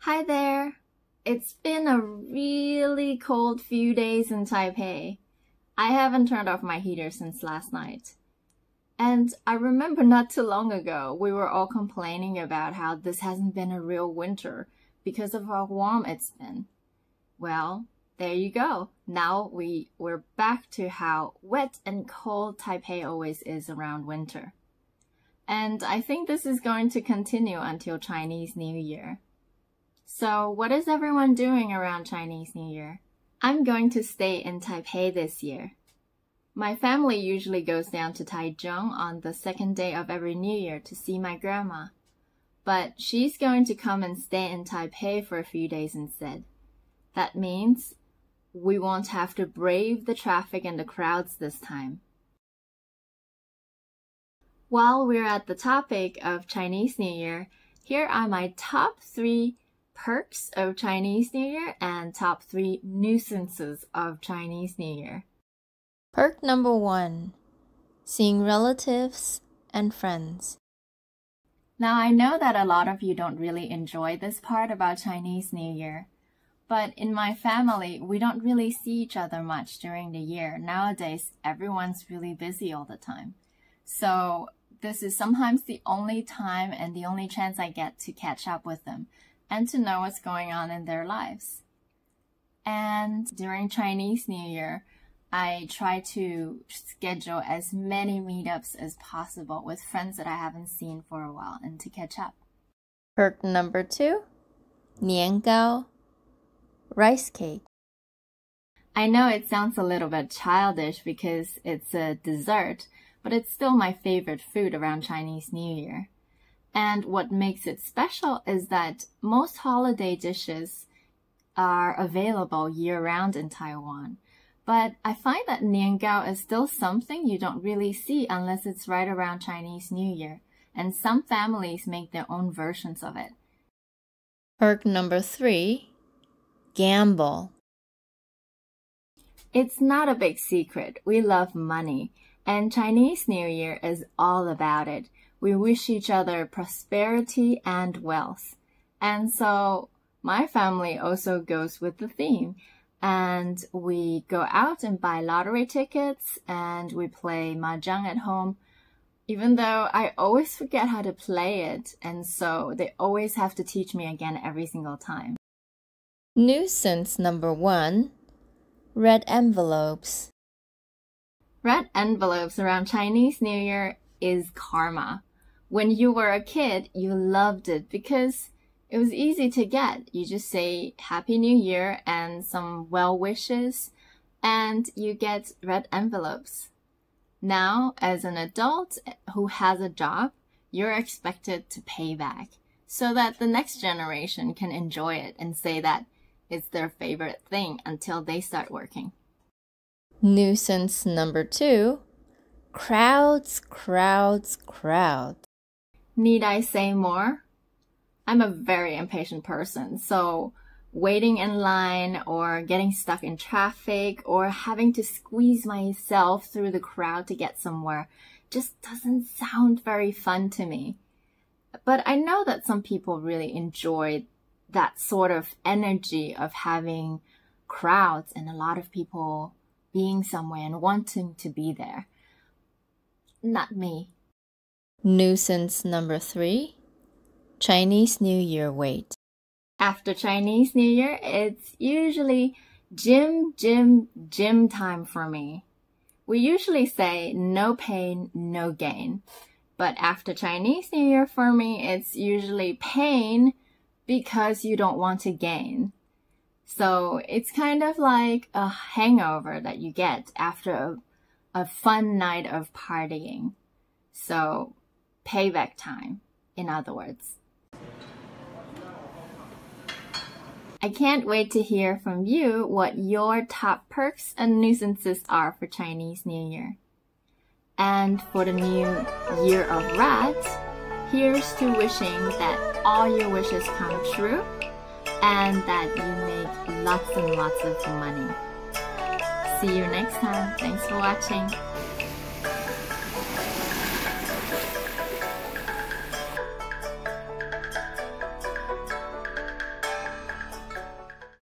Hi there! It's been a really cold few days in Taipei. I haven't turned off my heater since last night. And I remember not too long ago, we were all complaining about how this hasn't been a real winter because of how warm it's been. Well, there you go. Now we're back to how wet and cold Taipei always is around winter. And I think this is going to continue until Chinese New Year. So what is everyone doing around Chinese New Year? I'm going to stay in Taipei this year. My family usually goes down to Taichung on the second day of every New Year to see my grandma. But she's going to come and stay in Taipei for a few days instead. That means we won't have to brave the traffic and the crowds this time. While we're at the topic of Chinese New Year, here are my top 3 perks of Chinese New Year and top 3 nuisances of Chinese New Year. Perk number 1, seeing relatives and friends. Now I know that a lot of you don't really enjoy this part about Chinese New Year, but in my family, we don't really see each other much during the year. Nowadays, everyone's really busy all the time. So this is sometimes the only time and the only chance I get to catch up with them and to know what's going on in their lives. And during Chinese New Year, I try to schedule as many meetups as possible with friends that I haven't seen for a while and to catch up. Perk number 2, 年糕, rice cake. I know it sounds a little bit childish because it's a dessert, but it's still my favorite food around Chinese New Year. And what makes it special is that most holiday dishes are available year-round in Taiwan. But I find that niangao is still something you don't really see unless it's right around Chinese New Year, and some families make their own versions of it. Perk number 3, gamble. It's not a big secret. We love money, and Chinese New Year is all about it. We wish each other prosperity and wealth. And so my family also goes with the theme. And we go out and buy lottery tickets and we play mahjong at home, even though I always forget how to play it. And so they always have to teach me again every single time. Nuisance number 1, red envelopes. Red envelopes around Chinese New Year is karma. When you were a kid, you loved it because it was easy to get. You just say Happy New Year and some well wishes, and you get red envelopes. Now, as an adult who has a job, you're expected to pay back so that the next generation can enjoy it and say that it's their favorite thing until they start working. Nuisance number 2, crowds. Need I say more? I'm a very impatient person, so waiting in line or getting stuck in traffic or having to squeeze myself through the crowd to get somewhere just doesn't sound very fun to me. But I know that some people really enjoy that sort of energy of having crowds and a lot of people being somewhere and wanting to be there. Not me. Nuisance number 3, Chinese New Year wait. After Chinese New Year, it's usually gym time for me. We usually say no pain, no gain. But after Chinese New Year for me, it's usually pain because you don't want to gain. So it's kind of like a hangover that you get after a fun night of partying. So payback time, in other words. I can't wait to hear from you what your top perks and nuisances are for Chinese New Year. And for the new Year of Rat, here's to wishing that all your wishes come true and that you make lots and lots of money. See you next time. Thanks for watching.